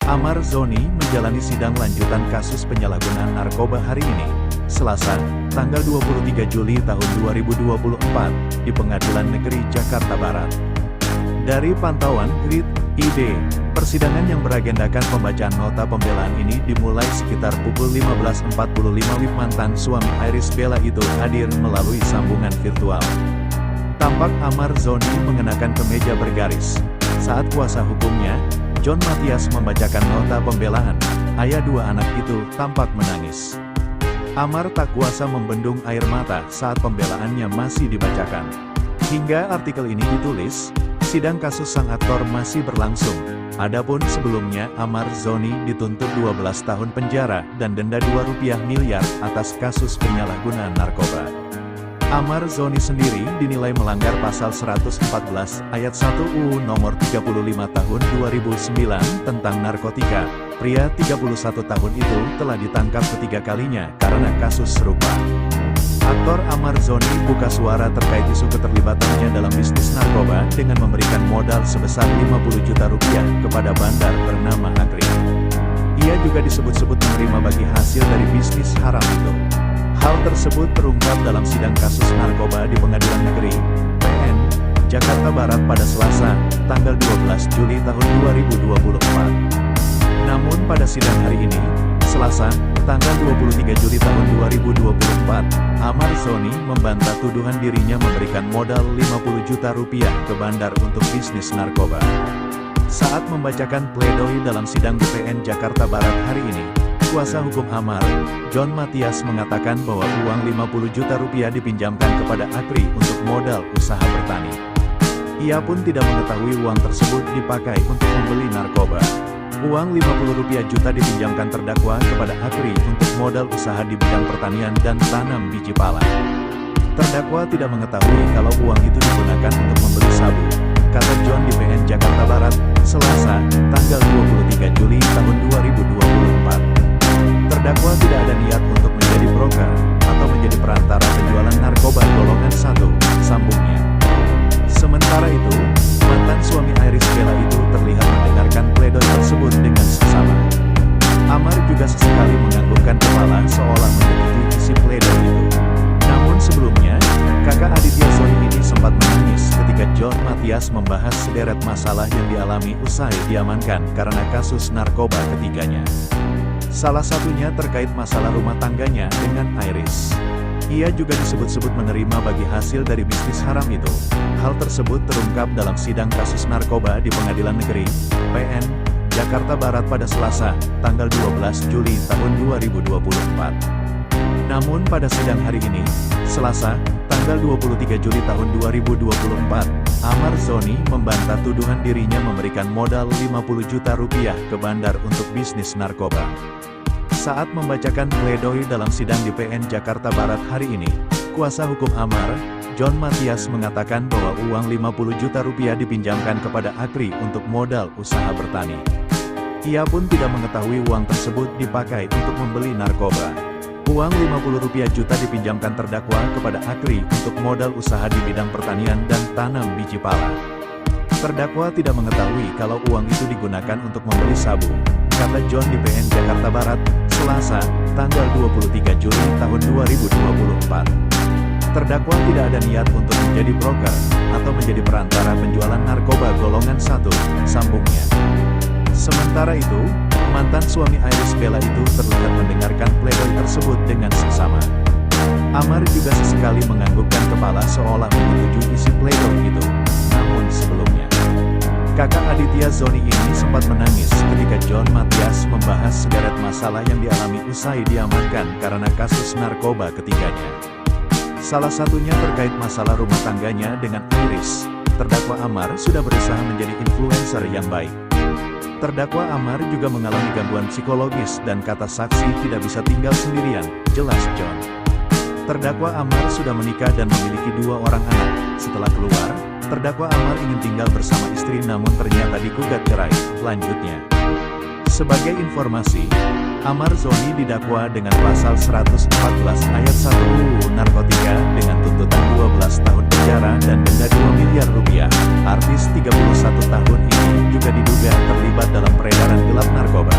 Amar Zoni menjalani sidang lanjutan kasus penyalahgunaan narkoba hari ini, Selasa, tanggal 23 Juli tahun 2024, di Pengadilan Negeri Jakarta Barat. Dari pantauan RID, persidangan yang beragendakan pembacaan nota pembelaan ini dimulai sekitar pukul 15.45 WIB. Mantan suami Iris Bella itu hadir melalui sambungan virtual. Tampak Amar Zoni mengenakan kemeja bergaris. Saat kuasa hukumnya, John Matias membacakan nota pembelaan, ayah dua anak itu tampak menangis. Amar tak kuasa membendung air mata saat pembelaannya masih dibacakan. Hingga artikel ini ditulis, sidang kasus sang aktor masih berlangsung. Adapun sebelumnya Amar Zoni dituntut 12 tahun penjara dan denda Rp2 miliar atas kasus penyalahgunaan narkoba. Amar Zoni sendiri dinilai melanggar pasal 114 ayat 1 UU nomor 35 tahun 2009 tentang narkotika. Pria 31 tahun itu telah ditangkap ketiga kalinya karena kasus serupa. Aktor Amar Zoni buka suara terkait isu keterlibatannya dalam bisnis narkoba dengan memberikan modal sebesar Rp50 juta kepada bandar bernama Agri. Ia juga disebut-sebut menerima bagi hasil dari bisnis haram itu. Hal tersebut terungkap dalam sidang kasus narkoba di Pengadilan Negeri PN Jakarta Barat pada Selasa, tanggal 12 Juli tahun 2024. Namun pada sidang hari ini, Selasa, tanggal 23 Juli tahun 2024, Amar Zoni membantah tuduhan dirinya memberikan modal Rp50 juta ke bandar untuk bisnis narkoba. Saat membacakan pledoi dalam sidang di PN Jakarta Barat hari ini, kuasa hukum Amar, John Matias mengatakan bahwa uang Rp50 juta dipinjamkan kepada Agri untuk modal usaha bertani. Ia pun tidak mengetahui uang tersebut dipakai untuk membeli narkoba. Uang Rp50 juta dipinjamkan terdakwa kepada Agri untuk modal usaha di bidang pertanian dan tanam biji pala. Terdakwa tidak mengetahui kalau uang itu digunakan untuk membeli sabu, kata John di PN Jakarta Barat, Selasa, tanggal 23 Juli tahun 2024. Terdakwa tidak ada niat untuk menjadi broker atau menjadi perantara penjualan narkoba golongan 1, sambungnya. Sementara itu, mantan suami Iris Bella itu terlihat mendengarkan pledoi tersebut dengan seksama. Amar juga sesekali menganggukkan kepala seolah menyetujui isi pledoi itu. Namun sebelumnya, kakak Aditya Zoni ini sempat menangis ketika John Matias membahas sederet masalah yang dialami usai diamankan karena kasus narkoba ketiganya. Salah satunya terkait masalah rumah tangganya dengan Iris. Ia juga disebut-sebut menerima bagi hasil dari bisnis haram itu. Hal tersebut terungkap dalam sidang kasus narkoba di Pengadilan Negeri PN Jakarta Barat pada Selasa, tanggal 12 Juli tahun 2024. Namun pada sidang hari ini, Selasa, tanggal 23 Juli tahun 2024, Amar Zoni membantah tuduhan dirinya memberikan modal Rp50 juta ke bandar untuk bisnis narkoba. Saat membacakan pledoi dalam sidang di PN Jakarta Barat hari ini, kuasa hukum Amar, John Matias mengatakan bahwa uang Rp50 juta dipinjamkan kepada Agri untuk modal usaha bertani. Ia pun tidak mengetahui uang tersebut dipakai untuk membeli narkoba. Uang Rp50 juta dipinjamkan terdakwa kepada Agri untuk modal usaha di bidang pertanian dan tanam biji pala. Terdakwa tidak mengetahui kalau uang itu digunakan untuk membeli sabu, kata John di PN Jakarta Barat, Selasa, tanggal 23 Juli tahun 2024. Terdakwa tidak ada niat untuk menjadi broker atau menjadi perantara penjualan narkoba golongan 1, sambungnya. Sementara itu, mantan suami Iris Bella itu terlihat mendengarkan pledoi tersebut dengan seksama. Amar juga sesekali menganggukkan kepala seolah menyetujui isi pledoi itu. Namun sebelumnya, kakak Aditya Zoni ini sempat menangis ketika John Matias membahas sederet masalah yang dialami usai diamankan karena kasus narkoba ketiganya. Salah satunya terkait masalah rumah tangganya dengan Iris. Terdakwa Amar sudah berusaha menjadi influencer yang baik. Terdakwa Amar juga mengalami gangguan psikologis dan kata saksi tidak bisa tinggal sendirian, jelas John. Terdakwa Amar sudah menikah dan memiliki 2 orang anak. Setelah keluar, terdakwa Amar ingin tinggal bersama istri namun ternyata digugat cerai, lanjutnya. Sebagai informasi, Amar Zoni didakwa dengan pasal 114 ayat 1 UU Narkotika dengan tuntutan 12 tahun penjara dan denda 2 miliar rupiah. Artis 31 tahun ini juga diduga terlibat dalam peredaran gelap narkoba.